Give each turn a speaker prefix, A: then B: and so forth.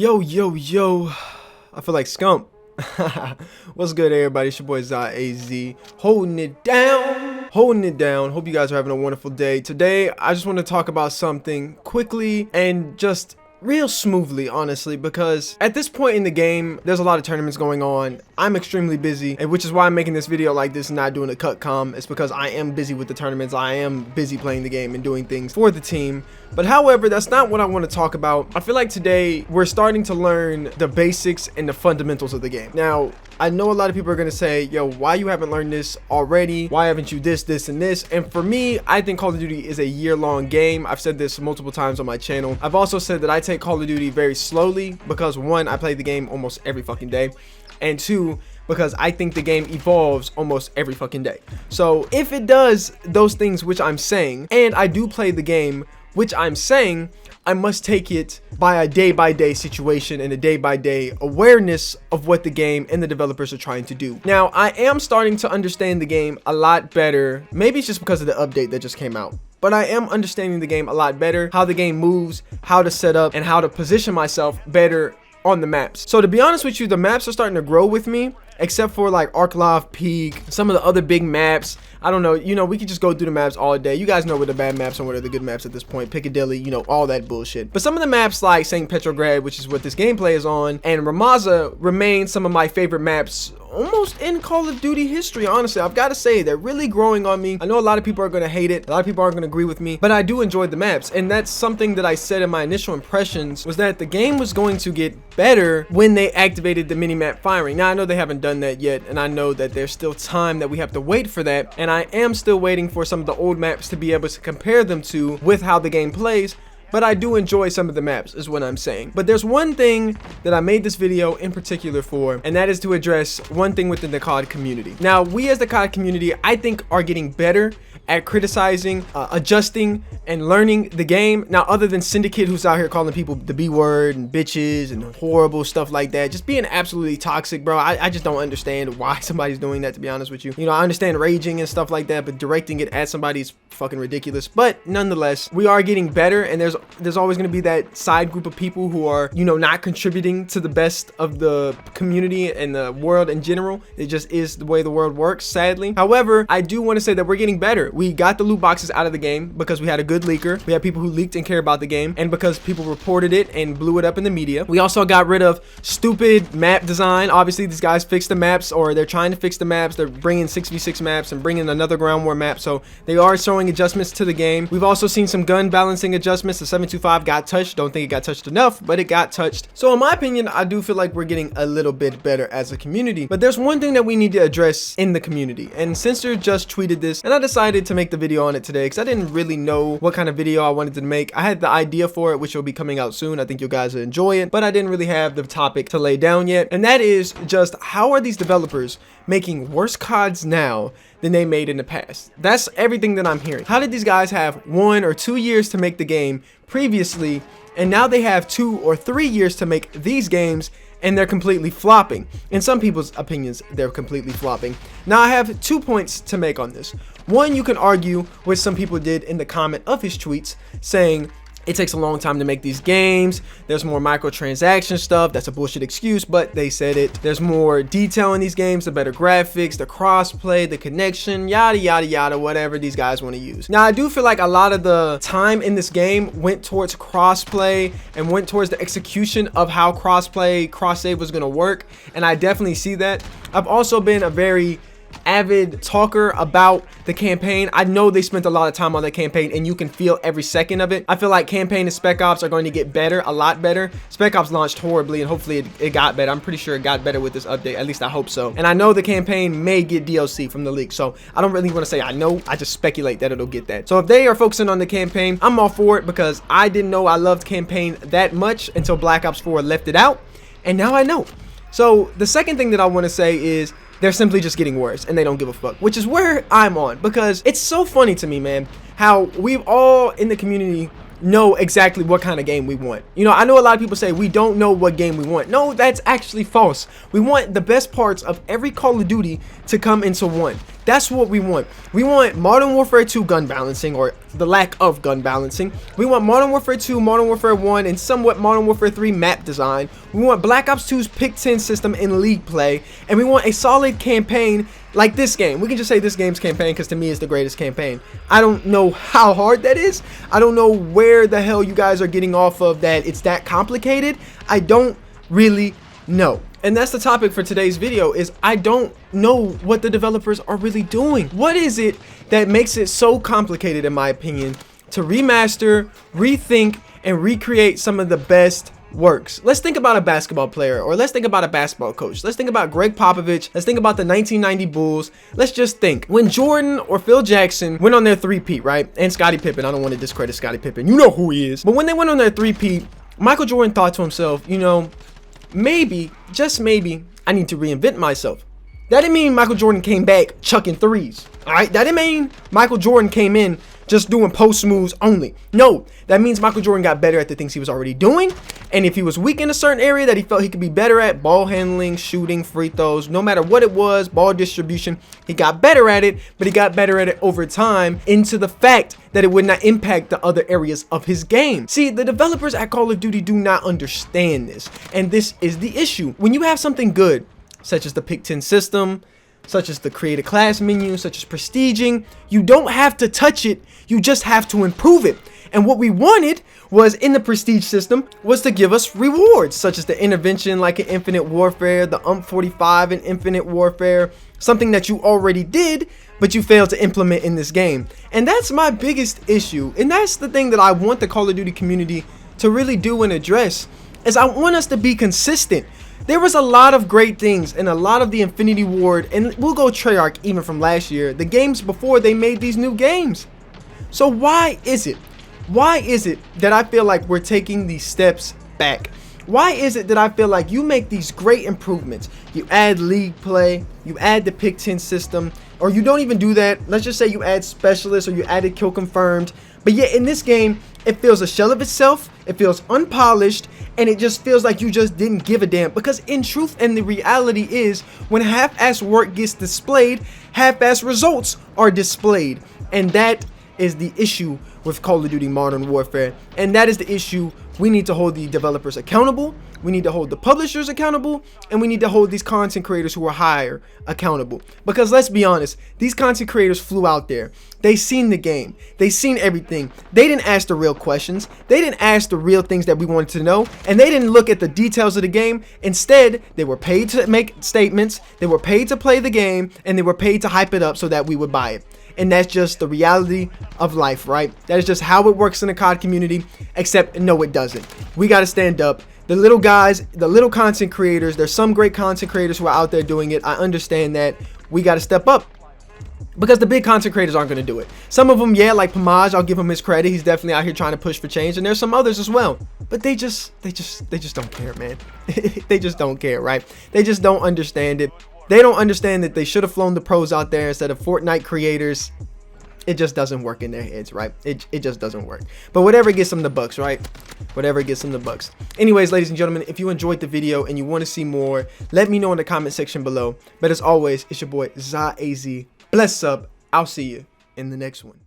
A: Yo, yo, yo. I feel like Scump. What's good, everybody? It's your boy ZAZ. Holding it down. Holding it down. Hope you guys are having a wonderful day. Today, I just want to talk about something quickly and just real smoothly, honestly, because at this point in the game, there's a lot of tournaments going on. I'm extremely busy, and which is why I'm making this video like this and not doing a cut com. It's because I am busy with the tournaments. I am busy playing the game and doing things for the team. But however, that's not what I want to talk about. I feel like today we're starting to learn the basics and the fundamentals of the game. Now, I know a lot of people are going to say, yo, why you haven't learned this already? Why haven't you this, and this? And for me, I think Call of Duty is a year-long game. I've said this multiple times on my channel. I've also said that I take Call of Duty very slowly because one, I play the game almost every fucking day. And two, because I think the game evolves almost every fucking day. So if it does those things which I'm saying, and I do play the game which I'm saying, I must take it by a day-by-day situation and a day-by-day awareness of what the game and the developers are trying to do. Now, I am starting to understand the game a lot better. Maybe it's just because of the update that just came out. But I am understanding the game a lot better, how the game moves, how to set up, and how to position myself better on the maps. So to be honest with you, the maps are starting to grow with me, except for like Arklov Peak, some of the other big maps. I don't know, we could just go through the maps all day. You guys know what the bad maps and what are the good maps at this point. Piccadilly, all that bullshit. But some of the maps like St. Petrograd, which is what this gameplay is on, and Ramaza remain some of my favorite maps almost in Call of Duty history. Honestly, I've got to say, they're really growing on me. I know a lot of people are going to hate it. A lot of people aren't going to agree with me, but I do enjoy the maps. And that's something that I said in my initial impressions, was that the game was going to get better when they activated the minimap firing. Now, I know they haven't done that yet, and I know that there's still time that we have to wait for that. And I am still waiting for some of the old maps to be able to compare them to with how the game plays. But I do enjoy some of the maps, is what I'm saying. But there's one thing that I made this video in particular for, and that is to address one thing within the CoD community. Now, we as the CoD community, I think, are getting better at criticizing, adjusting, and learning the game. Now, other than Syndicate, who's out here calling people the B word and bitches and horrible stuff like that, just being absolutely toxic, bro. I just don't understand why somebody's doing that, to be honest with you. I understand raging and stuff like that, but directing it at somebody is fucking ridiculous. But nonetheless, we are getting better, and there's always going to be that side group of people who are, not contributing to the best of the community and the world in general. It just is the way the world works, sadly. However, I do want to say that we're getting better. We got the loot boxes out of the game because we had a good leaker. We had people who leaked and care about the game, and because people reported it and blew it up in the media. We also got rid of stupid map design. Obviously, these guys fixed the maps, or they're trying to fix the maps. They're bringing 6v6 maps and bringing another ground war map, so they are showing adjustments to the game. We've also seen some gun balancing adjustments. The 725 got touched. Don't think it got touched enough, but it got touched. So in my opinion, I do feel like we're getting a little bit better as a community. But there's one thing that we need to address in the community, and Censor just tweeted this, and I decided to make the video on it today because I didn't really know what kind of video I wanted to make. I had the idea for it, which will be coming out soon. I think you guys will enjoy it, but I didn't really have the topic to lay down yet. And that is just, how are these developers making worse CODs now than they made in the past? That's everything that I'm hearing. How did these guys have 1 or 2 years to make the game previously, and now they have 2 or 3 years to make these games, and they're completely flopping? In some people's opinions, they're completely flopping. Now, I have 2 points to make on this. One, you can argue, which some people did in the comment of his tweets, saying it takes a long time to make these games. There's more microtransaction stuff. That's a bullshit excuse, but they said it. There's more detail in these games, the better graphics, the crossplay, the connection, yada, yada, yada, whatever these guys want to use. Now, I do feel like a lot of the time in this game went towards crossplay and went towards the execution of how crossplay, cross-save was going to work, and I definitely see that. I've also been a very avid talker about the campaign. I know they spent a lot of time on that campaign, and you can feel every second of it. I feel like campaign and Spec Ops are going to get better, a lot better. Spec Ops launched horribly, and hopefully it got better. I'm pretty sure it got better with this update. At least I hope so. And I know the campaign may get DLC from the leak, so I don't really want to say I know. I just speculate that it'll get that. So if they are focusing on the campaign, I'm all for it, because I didn't know I loved campaign that much until Black Ops 4 left it out, and now I know. So the second thing that I want to say is, they're simply just getting worse, and they don't give a fuck, which is where I'm on, because it's so funny to me, man, how we've all in the community know exactly what kind of game we want. You know, I know a lot of people say we don't know what game we want. No, that's actually false. We want the best parts of every Call of Duty to come into one. That's what we want. We want Modern Warfare 2 gun balancing, or the lack of gun balancing. We want Modern Warfare 2, Modern Warfare 1, and somewhat Modern Warfare 3 map design. We want Black Ops 2's pick 10 system in league play. And we want a solid campaign like this game. We can just say this game's campaign because to me it's the greatest campaign. I don't know how hard that is. I don't know where the hell you guys are getting off of that it's that complicated. I don't really know. And that's the topic for today's video, is I don't know what the developers are really doing. What is it that makes it so complicated, in my opinion, to remaster, rethink, and recreate some of the best works? Let's think about a basketball player, or let's think about a basketball coach. Let's think about Greg Popovich. Let's think about the 1990 Bulls. Let's just think when Jordan or Phil Jackson went on their three-peat, right? And Scottie Pippen. I don't want to discredit Scottie Pippen. You know who he is. But when they went on their three-peat, Michael Jordan thought to himself, you know, maybe, just maybe, I need to reinvent myself. That didn't mean Michael Jordan came back chucking threes. All right, that didn't mean Michael Jordan came in just doing post moves only. No, that means Michael Jordan got better at the things he was already doing. And if he was weak in a certain area that he felt he could be better at, ball handling, shooting, free throws, no matter what it was, ball distribution, he got better at it, but he got better at it over time into the fact that it would not impact the other areas of his game. See, the developers at Call of Duty do not understand this. And this is the issue. When you have something good, such as the pick 10 system, such as the create a class menu, such as prestiging, you don't have to touch it, you just have to improve it. And what we wanted was, in the prestige system, was to give us rewards, such as the intervention like in Infinite Warfare, the UMP45 in Infinite Warfare, something that you already did, but you failed to implement in this game. And that's my biggest issue. And that's the thing that I want the Call of Duty community to really do and address, is I want us to be consistent. There was a lot of great things in a lot of the Infinity Ward, and we'll go Treyarch even from last year, the games before they made these new games. So why is it that I feel like we're taking these steps back? Why is it that I feel like you make these great improvements? You add league play, you add the pick 10 system, or you don't even do that. Let's just say you add specialists, or you added kill confirmed. But yet in this game, it feels a shell of itself, it feels unpolished, and it just feels like you just didn't give a damn. Because in truth and the reality is, when half-ass work gets displayed, half-ass results are displayed. And that is the issue with Call of Duty Modern Warfare. And that is the issue. We need to hold the developers accountable, we need to hold the publishers accountable, and we need to hold these content creators who are hired accountable. Because let's be honest, these content creators flew out there, they seen the game, they seen everything, they didn't ask the real questions, they didn't ask the real things that we wanted to know, and they didn't look at the details of the game. Instead, they were paid to make statements, they were paid to play the game, and they were paid to hype it up so that we would buy it. And that's just the reality of life, right? That is just how it works in the COD community, except no, it doesn't. We got to stand up. The little guys, the little content creators, there's some great content creators who are out there doing it. I understand that. We got to step up, because the big content creators aren't going to do it. Some of them, yeah, like Pamaj, I'll give him his credit. He's definitely out here trying to push for change. And there's some others as well. But they just don't care, man. They just don't care, right? They just don't understand it. They don't understand that they should have flown the pros out there instead of Fortnite creators. It just doesn't work in their heads, right? It just doesn't work. But whatever gets them the bucks, right? Whatever gets them the bucks. Anyways, ladies and gentlemen, if you enjoyed the video and you want to see more, let me know in the comment section below. But as always, it's your boy ZAZ. Bless up. I'll see you in the next one.